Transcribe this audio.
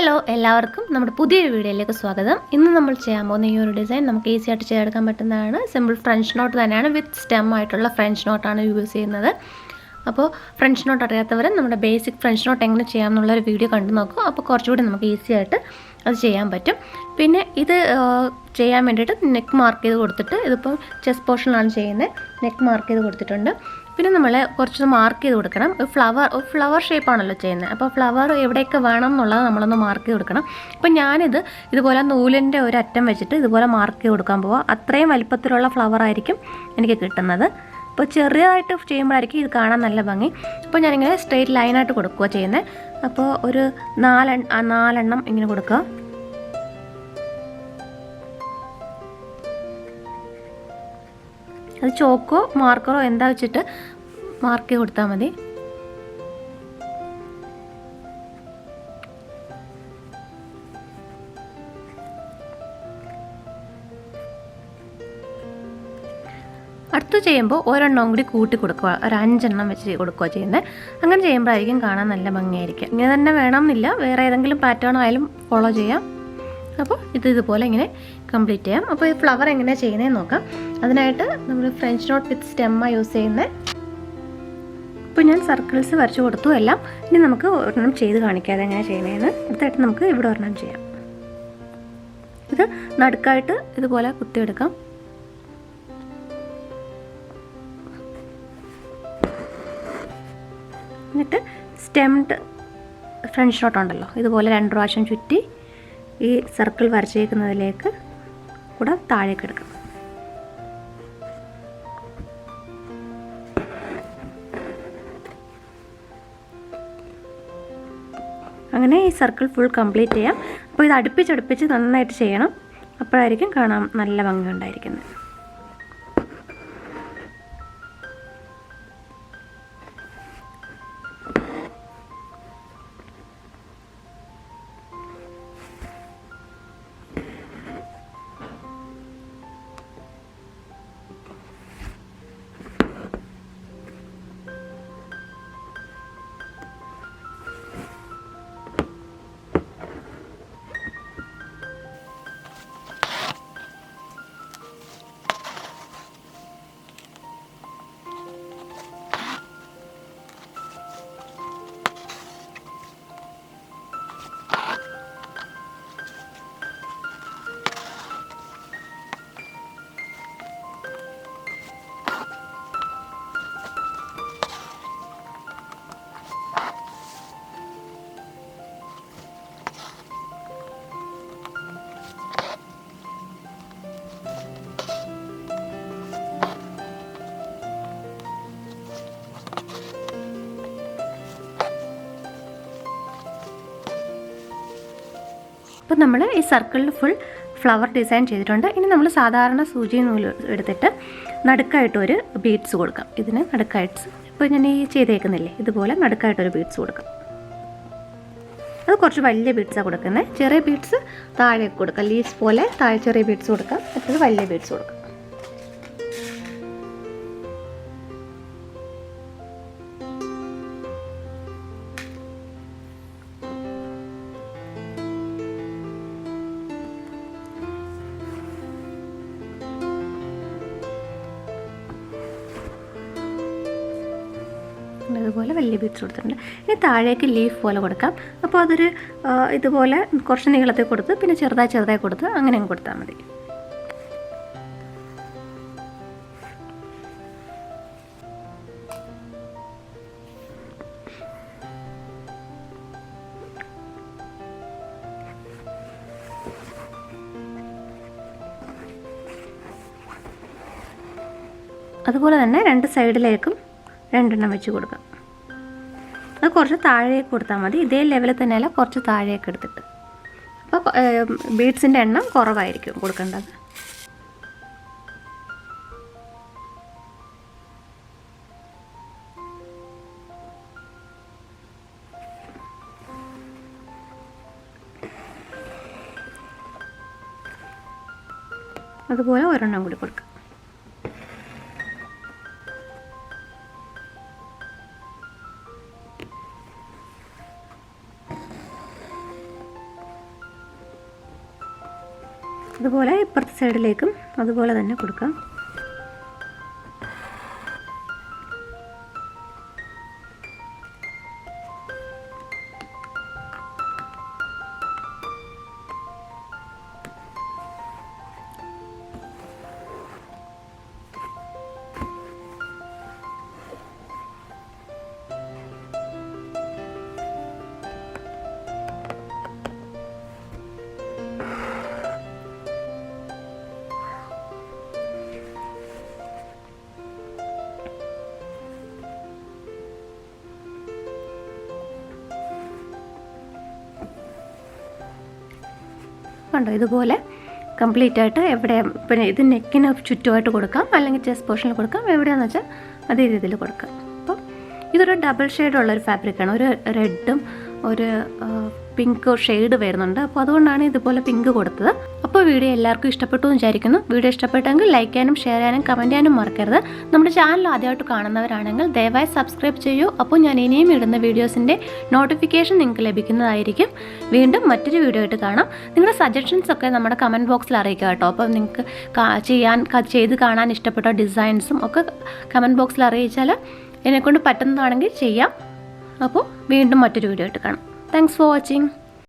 Hello എല്ലാവർക്കും നമ്മുടെ പുതിയൊരു വീഡിയോയിലേക്ക് സ്വാഗതം. ഇന്ന് നമ്മൾ ചെയ്യാൻ പോകുന്ന ഈ ഒരു ഡിസൈൻ നമുക്ക് ഈസി ആയിട്ട് ചെയ്തെടുക്കാൻ പറ്റുന്നതാണ്. സിമ്പിൾ ഫ്രഞ്ച് നോട്ട് തന്നെയാണ്, വിത്ത് സ്റ്റെം ആയിട്ടുള്ള ഫ്രഞ്ച് നോട്ടാണ് യൂസ് ചെയ്യുന്നത്. അപ്പോൾ ഫ്രഞ്ച് നോട്ട് അറിയാത്തവർ നമ്മുടെ ബേസിക് ഫ്രഞ്ച് നോട്ട് എങ്ങനെ ചെയ്യാമെന്നുള്ളൊരു വീഡിയോ കണ്ടു നോക്കും. അപ്പോൾ കുറച്ചുകൂടി നമുക്ക് ഈസി ആയിട്ട് അത് ചെയ്യാൻ പറ്റും. പിന്നെ ഇത് ചെയ്യാൻ വേണ്ടിയിട്ട് നെക്ക് മാർക്ക് ചെയ്ത് കൊടുത്തിട്ട്, ഇതിപ്പോൾ ചെസ്റ്റ് പോർഷനിലാണ് ചെയ്യുന്നത്, നെക്ക് മാർക്ക് ചെയ്ത് കൊടുത്തിട്ടുണ്ട്. പിന്നെ നമ്മൾ കുറച്ച് മാർക്ക് ചെയ്ത് കൊടുക്കണം. ഫ്ലവർ ഷേപ്പാണല്ലോ ചെയ്യുന്നത്, അപ്പോൾ ഫ്ലവർ എവിടെയൊക്കെ വേണം എന്നുള്ളത് നമ്മളൊന്ന് മാർക്ക് ചെയ്ത് കൊടുക്കണം. അപ്പോൾ ഞാനിത് ഇതുപോലെ നൂലിൻ്റെ ഒരു അറ്റം വെച്ചിട്ട് ഇതുപോലെ മാർക്ക് ചെയ്ത് കൊടുക്കാൻ പോവാം. അത്രയും വലിപ്പത്തിലുള്ള ഫ്ലവർ ആയിരിക്കും എനിക്ക് കിട്ടുന്നത്. അപ്പോൾ ചെറിയതായിട്ട് ചെയ്യുമ്പോഴായിരിക്കും ഇത് കാണാൻ നല്ല ഭംഗി. അപ്പോൾ ഞാനിങ്ങനെ സ്ട്രെയിറ്റ് ലൈനായിട്ട് കൊടുക്കുക ചെയ്യുന്നത്. അപ്പോൾ ഒരു നാലെണ്ണം ഇങ്ങനെ കൊടുക്കുക. അത് ചോക്കോ മാർക്കറോ എന്താ വെച്ചിട്ട് മാർക്ക് ചെയ്ത് കൊടുത്താൽ മതി. അടുത്ത് ചെയ്യുമ്പോൾ ഒരെണ്ണം കൂടി കൂട്ടി കൊടുക്കുക, ഒരു 5 എണ്ണം വെച്ച് കൊടുക്കുക ചെയ്യുന്നത്. അങ്ങനെ ചെയ്യുമ്പോഴായിരിക്കും കാണാൻ നല്ല ഭംഗിയായിരിക്കും. ഇങ്ങനെ തന്നെ വേണമെന്നില്ല, വേറെ ഏതെങ്കിലും പാറ്റേൺ ആയാലും ഫോളോ ചെയ്യാം. അപ്പോൾ ഇതുപോലെ ഇങ്ങനെ കംപ്ലീറ്റ് ചെയ്യാം. അപ്പോൾ ഈ ഫ്ലവർ എങ്ങനെയാണ് ചെയ്യുന്നതെന്ന് നോക്കാം. അതിനായിട്ട് നമ്മൾ ഫ്രഞ്ച് നോട്ട് വിത്ത് സ്റ്റെമ്മാണ് യൂസ് ചെയ്യുന്നത്. ഇപ്പോൾ ഞാൻ സർക്കിൾസ് വരച്ച് കൊടുത്തു എല്ലാം. ഇനി നമുക്ക് ഒരെണ്ണം ചെയ്ത് കാണിക്കാം അതെങ്ങനെ ചെയ്യുന്നതെന്ന്. അടുത്തായിട്ട് നമുക്ക് ഇവിടെ ഒരെണ്ണം ചെയ്യാം. ഇത് നടുക്കായിട്ട് ഇതുപോലെ കുത്തിയെടുക്കാം. എന്നിട്ട് സ്റ്റെംഡ് ഫ്രഞ്ച് നോട്ട് ഉണ്ടല്ലോ, ഇതുപോലെ 2 പ്രാവശ്യം ചുറ്റി ഈ സർക്കിൾ വരച്ചേക്കുന്നതിലേക്ക് കൂടെ താഴേക്ക് എടുക്കാം. അങ്ങനെ ഈ സർക്കിൾ ഫുൾ കംപ്ലീറ്റ് ചെയ്യാം. അപ്പോൾ ഇത് അടുപ്പിച്ചടുപ്പിച്ച് നന്നായിട്ട് ചെയ്യണം, അപ്പോഴായിരിക്കും കാണാൻ നല്ല ഭംഗി ഉണ്ടായിരിക്കുന്നത്. അപ്പോൾ നമ്മൾ ഈ സർക്കിളിൽ ഫുൾ ഫ്ലവർ ഡിസൈൻ ചെയ്തിട്ടുണ്ട്. ഇനി നമ്മൾ സാധാരണ സൂചി നൂല് എടുത്തിട്ട് നടുക്കായിട്ടൊരു ബീഡ്സ് കൊടുക്കാം. ഇതിന് നടുക്കായിട്ട് ഇപ്പോൾ ഞാൻ ഈ ചെയ്തേക്കുന്നില്ലേ, ഇതുപോലെ നടുക്കായിട്ടൊരു ബീഡ്സ് കൊടുക്കാം. അത് കുറച്ച് വലിയ ബീഡ്സാണ് കൊടുക്കുന്നത്. ചെറിയ ബീഡ്സ് താഴേക്ക് കൊടുക്കാം, ലീവ്സ് പോലെ താഴെ ചെറിയ ബീഡ്സ് കൊടുക്കാം. മറ്റത് വലിയ ബീഡ്സ് കൊടുക്കാം. അതുപോലെ വലിയ ബീഡ്സ് കൊടുത്തിട്ടുണ്ട്. ഇനി താഴേക്ക് ലീഫ് പോലെ കൊടുക്കാം. അപ്പോൾ അതൊരു ഇതുപോലെ കുറച്ച് നീളത്തിൽ കൊടുത്ത് പിന്നെ ചെറുതായി കൊടുത്ത് അങ്ങനെ കൊടുത്താൽ മതി. അതുപോലെ തന്നെ 2 സൈഡിലേക്കും 2 എണ്ണം വെച്ച് കൊടുക്കാം. അത് കുറച്ച് താഴേക്ക് കൊടുത്താൽ മതി. ഇതേ ലെവലിൽ തന്നെയല്ല, കുറച്ച് താഴേക്ക് എടുത്തിട്ട്. അപ്പോൾ ബീഡ്സിൻ്റെ എണ്ണം കുറവായിരിക്കും കൊടുക്കേണ്ടത്. അതുപോലെ ഒരെണ്ണം കൂടി കൊടുക്കാം. അതുപോലെ ഇപ്പുറത്തെ സൈഡിലേക്കും അതുപോലെ തന്നെ കൊടുക്കാം. കണ്ടോ, ഇതുപോലെ കംപ്ലീറ്റ് ആയിട്ട് എവിടെ പിന്നെ ഇത് നെക്കിന് ചുറ്റുമായിട്ട് കൊടുക്കാം, അല്ലെങ്കിൽ ചെസ്റ്റ് പോർഷനിൽ കൊടുക്കാം, എവിടെയാണെന്ന് വെച്ചാൽ അതേ രീതിയിൽ കൊടുക്കാം. അപ്പം ഇതൊരു ഡബിൾ ഷെയ്ഡുള്ളൊരു ഫാബ്രിക്കാണ്. ഒരു റെഡും ഒരു പിങ്ക് ഷെയ്ഡ് വരുന്നുണ്ട്. അപ്പോൾ അതുകൊണ്ടാണ് ഇതുപോലെ പിങ്ക് കൊടുത്തത്. അപ്പോൾ വീഡിയോ എല്ലാവർക്കും ഇഷ്ടപ്പെട്ടു എന്ന് വിചാരിക്കുന്നു. വീഡിയോ ഇഷ്ടപ്പെട്ടെങ്കിൽ ലൈക്ക് ചെയ്യാനും ഷെയർ ചെയ്യാനും കമൻറ്റ് ചെയ്യാനും മറക്കരുത്. നമ്മുടെ ചാനൽ ആദ്യമായിട്ട് കാണുന്നവരാണെങ്കിൽ ദയവായി സബ്സ്ക്രൈബ് ചെയ്യൂ. അപ്പോൾ ഞാൻ ഇനിയും ഇടുന്ന വീഡിയോസിൻ്റെ നോട്ടിഫിക്കേഷൻ നിങ്ങൾക്ക് ലഭിക്കുന്നതായിരിക്കും. വീണ്ടും മറ്റൊരു വീഡിയോ ആയിട്ട് കാണാം. നിങ്ങളുടെ സജഷൻസ് ഒക്കെ നമ്മുടെ കമൻറ്റ് ബോക്സിൽ അറിയിക്കുക കേട്ടോ. അപ്പോൾ നിങ്ങൾക്ക് ചെയ്ത് കാണാൻ ഇഷ്ടപ്പെട്ട ഡിസൈൻസും ഒക്കെ കമൻറ്റ് ബോക്സിൽ അറിയിച്ചാൽ എന്നെക്കൊണ്ട് പറ്റുന്നതാണെങ്കിൽ ചെയ്യാം. അപ്പോൾ വീണ്ടും മറ്റൊരു വീഡിയോ ആയിട്ട് കാണാം. Thanks for watching.